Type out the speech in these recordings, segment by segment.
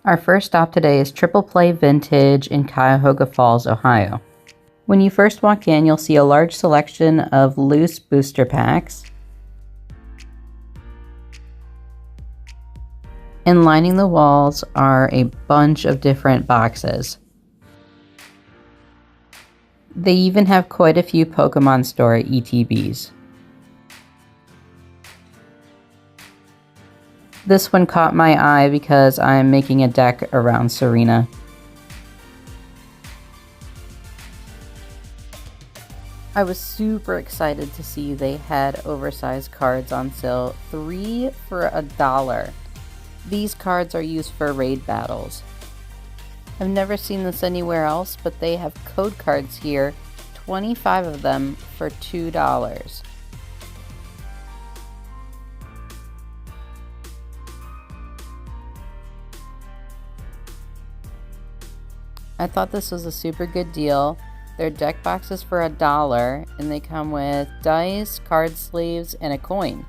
Our first stop today is Triple Play Vintage in Cuyahoga Falls, Ohio. When you first walk in, you'll see a large selection of loose booster packs. And lining the walls are a bunch of different boxes. They even have quite a few Pokemon Store ETBs. This one caught my eye because I'm making a deck around Serena. I was super excited to see they had oversized cards on sale, 3 for $1. These cards are used for raid battles. I've never seen this anywhere else, but they have code cards here, 25 of them for $2. I thought this was a super good deal. They're deck boxes for $1, and they come with dice, card sleeves, and a coin.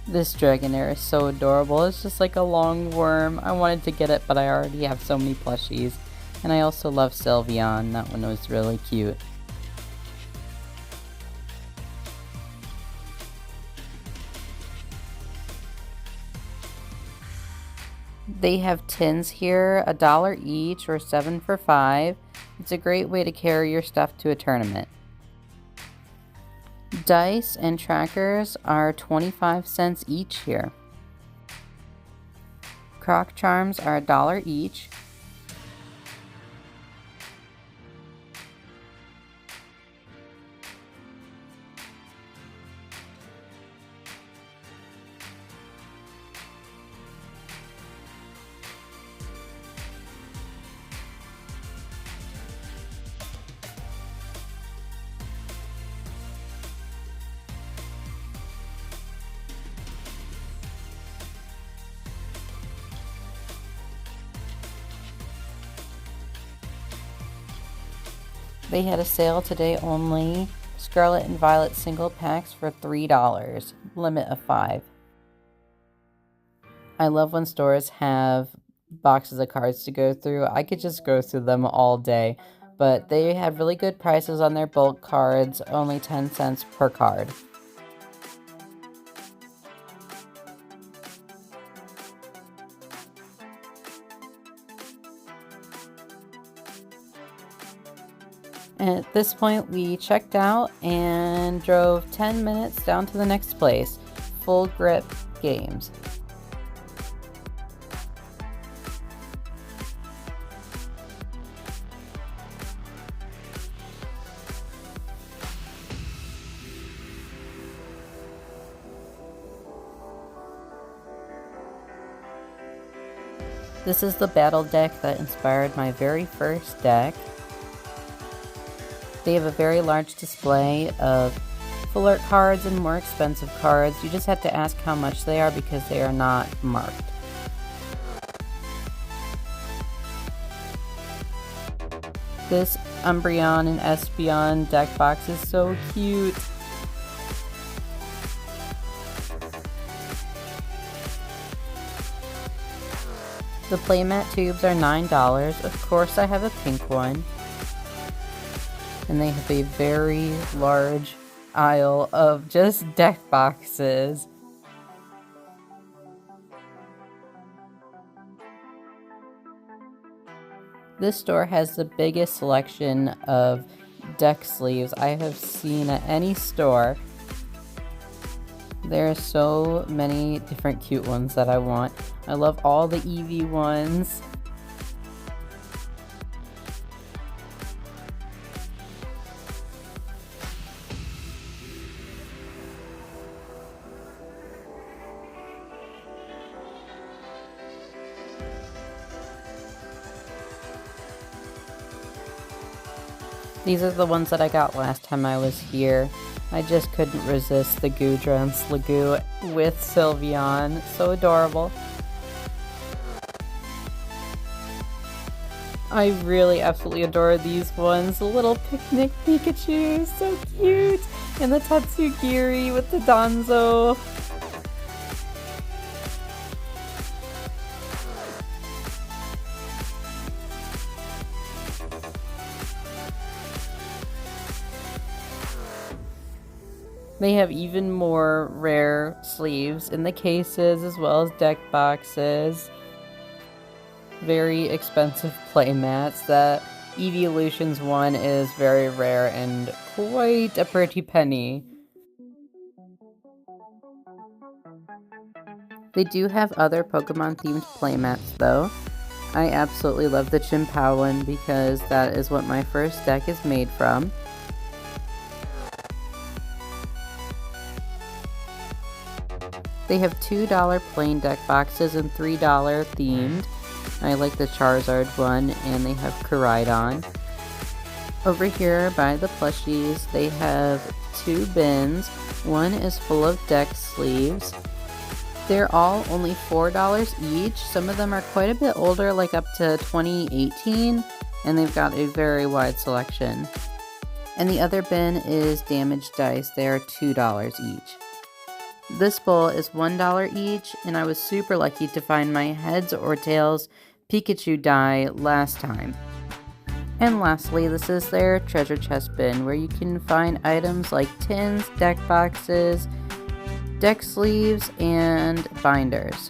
This Dragonair is so adorable. It's just like a long worm. I wanted to get it, but I already have so many plushies. And I also love Sylveon. That one was really cute. They have tins here, $1 each or 7 for $5. It's a great way to carry your stuff to a tournament. Dice and trackers are 25 cents each here. Croc charms are $1 each. They had a sale today only. Scarlet and Violet single packs for $3, limit of 5. I love when stores have boxes of cards to go through. I could just go through them all day, but they had really good prices on their bulk cards, only 10 cents per card. And at this point, we checked out and drove 10 minutes down to the next place, Full Grip Games. This is the battle deck that inspired my very first deck. They have a very large display of full art cards and more expensive cards. You just have to ask how much they are because they are not marked. This Umbreon and Espeon deck box is so cute. The playmat tubes are $9. Of course, I have a pink one. And they have a very large aisle of just deck boxes. This store has the biggest selection of deck sleeves I have seen at any store. There are so many different cute ones that I want. I love all the Eevee ones. These are the ones that I got last time I was here. I just couldn't resist the Goodra and Sligoo with Sylveon. So adorable. I really absolutely adore these ones. The little picnic Pikachu, so cute! And the Tatsugiri with the Danzo. They have even more rare sleeves in the cases as well as deck boxes. Very expensive playmats. The Evolutions one is very rare and quite a pretty penny. They do have other Pokemon themed playmats though. I absolutely love the Chimpao one because that is what my first deck is made from. They have $2 plain deck boxes and $3 themed. I like the Charizard one, and they have Koraidon. Over here by the plushies, they have 2 bins. One is full of deck sleeves. They're all only $4 each. Some of them are quite a bit older, like up to 2018, and they've got a very wide selection. And the other bin is damaged dice. They are $2 each. This bowl is $1 each, and I was super lucky to find my heads or tails Pikachu die last time. And lastly, this is their treasure chest bin, where you can find items like tins, deck boxes, deck sleeves, and binders.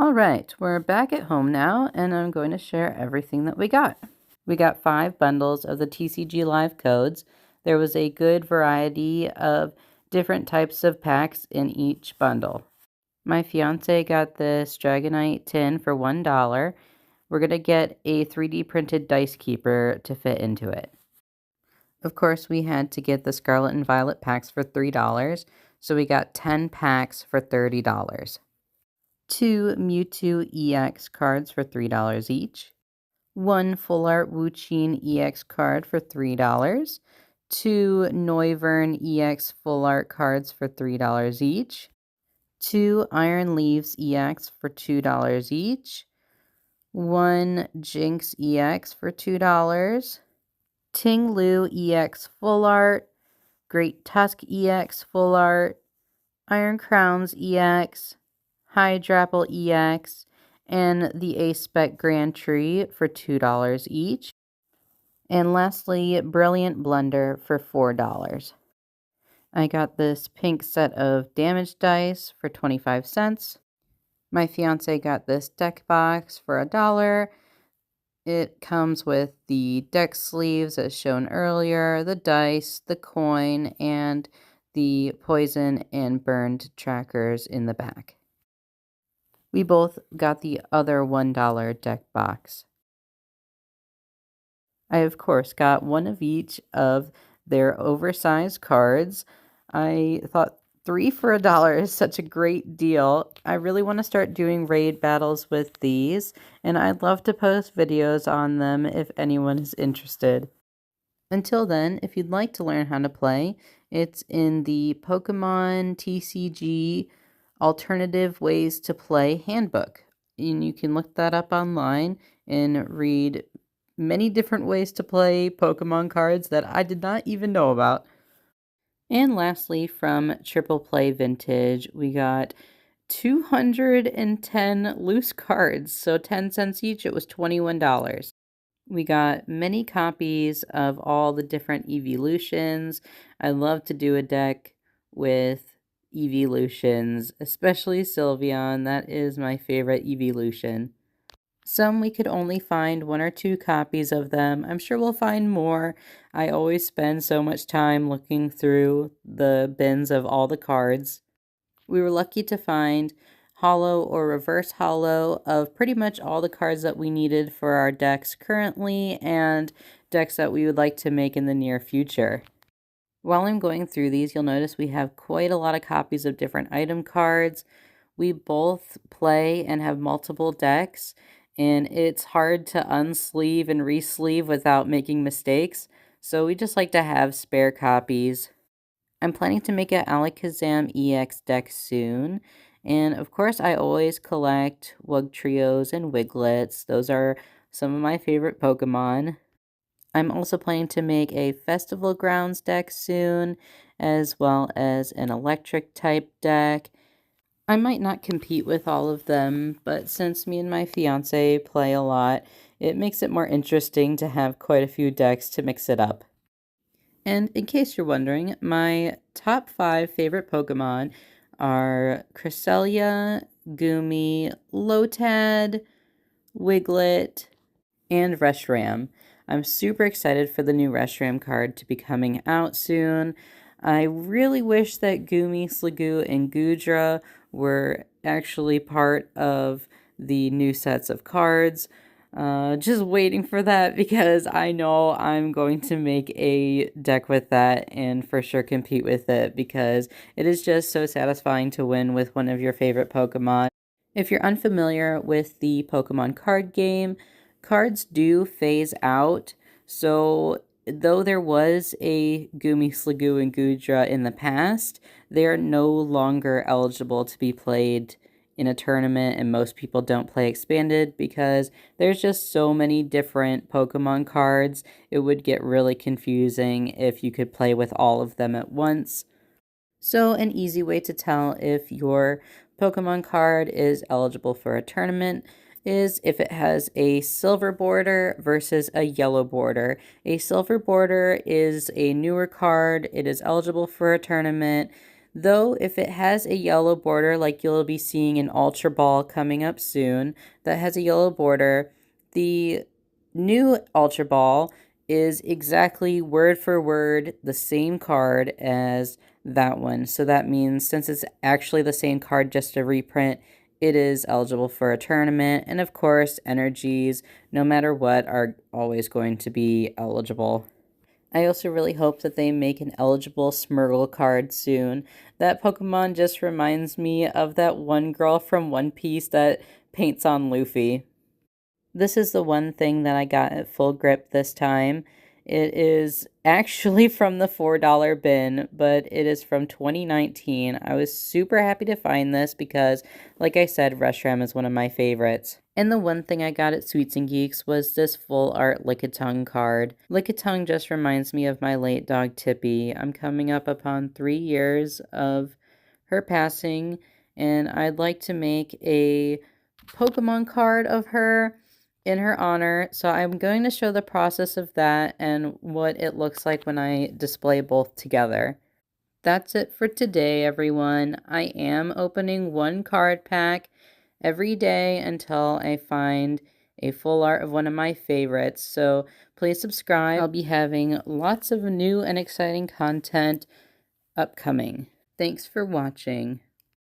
Alright, we're back at home now, and I'm going to share everything that we got. We got 5 bundles of the TCG Live codes. There was a good variety of different types of packs in each bundle. My fiance got this Dragonite tin for $1. We're going to get a 3D printed dice keeper to fit into it. Of course, we had to get the Scarlet and Violet packs for $3, so we got 10 packs for $30. 2 Mewtwo EX cards for $3 each. 1 Full Art Wuchien EX card for $3. 2 Noivern EX Full Art cards for $3 each. 2 Iron Leaves EX for $2 each. 1 Jinx EX for $2. Ting Lu EX Full Art. Great Tusk EX Full Art. Iron Crowns EX. Hydrapple EX. And the A-Spec Grand Tree for $2 each. And lastly, Brilliant Blender for $4. I got this pink set of damage dice for 25 cents. My fiance got this deck box for $1. It comes with the deck sleeves as shown earlier, the dice, the coin, and the poison and burned trackers in the back. We both got the other $1 deck box. I, of course, got one of each of their oversized cards. I thought 3 for $1 is such a great deal. I really want to start doing raid battles with these, and I'd love to post videos on them if anyone is interested. Until then, if you'd like to learn how to play, it's in the Pokemon TCG Alternative Ways to Play Handbook. And you can look that up online and read many different ways to play Pokemon cards that I did not even know about. And lastly, from Triple Play Vintage, we got 210 loose cards, so 10 cents each. It was $21. We got many copies of all the different evolutions. I love to do a deck with evolutions, especially Sylveon. That is my favorite evolution. Some we could only find 1 or 2 copies of them. I'm sure we'll find more. I always spend so much time looking through the bins of all the cards. We were lucky to find holo or reverse holo of pretty much all the cards that we needed for our decks currently and decks that we would like to make in the near future. While I'm going through these, you'll notice we have quite a lot of copies of different item cards. We both play and have multiple decks, and it's hard to unsleeve and resleeve without making mistakes, so we just like to have spare copies. I'm planning to make an Alakazam EX deck soon, and of course I always collect Wugtrios and Wiglets. Those are some of my favorite Pokemon. I'm also planning to make a Festival Grounds deck soon, as well as an electric type deck. I might not compete with all of them, but since me and my fiance play a lot, it makes it more interesting to have quite a few decks to mix it up. And in case you're wondering, my top 5 favorite Pokemon are Cresselia, Goomy, Lotad, Wiglet, and Reshiram. I'm super excited for the new Reshiram card to be coming out soon. I really wish that Goomy, Sliggoo, and Goodra were actually part of the new sets of cards. Just waiting for that because I know I'm going to make a deck with that and for sure compete with it because it is just so satisfying to win with one of your favorite Pokemon. If you're unfamiliar with the Pokemon card game, cards do phase out. So, though there was a Goomy, Sliggoo, and Goodra in the past, they are no longer eligible to be played in a tournament, and most people don't play Expanded because there's just so many different Pokemon cards. It would get really confusing if you could play with all of them at once. So, an easy way to tell if your Pokemon card is eligible for a tournament is if it has a silver border versus a yellow border. A silver border is a newer card, it is eligible for a tournament. Though, if it has a yellow border, like you'll be seeing in Ultra Ball coming up soon, that has a yellow border, the new Ultra Ball is exactly word for word the same card as that one. So that means since it's actually the same card, just a reprint, it is eligible for a tournament. And of course, energies, no matter what, are always going to be eligible. I also really hope that they make an eligible Smurgle card soon. That Pokemon just reminds me of that one girl from One Piece that paints on Luffy. This is the one thing that I got at Full Grip this time. It is actually from the $4 bin, but it is from 2019. I was super happy to find this because, like I said, Reshiram is one of my favorites. And the one thing I got at Sweets and Geeks was this full art Lickitung card. Lickitung just reminds me of my late dog Tippy. I'm coming up upon 3 years of her passing, and I'd like to make a Pokemon card of her in her honor. So I'm going to show the process of that and what it looks like when I display both together. That's it for today, everyone. I am opening one card pack every day until I find a full art of one of my favorites. So please subscribe. I'll be having lots of new and exciting content upcoming. Thanks for watching.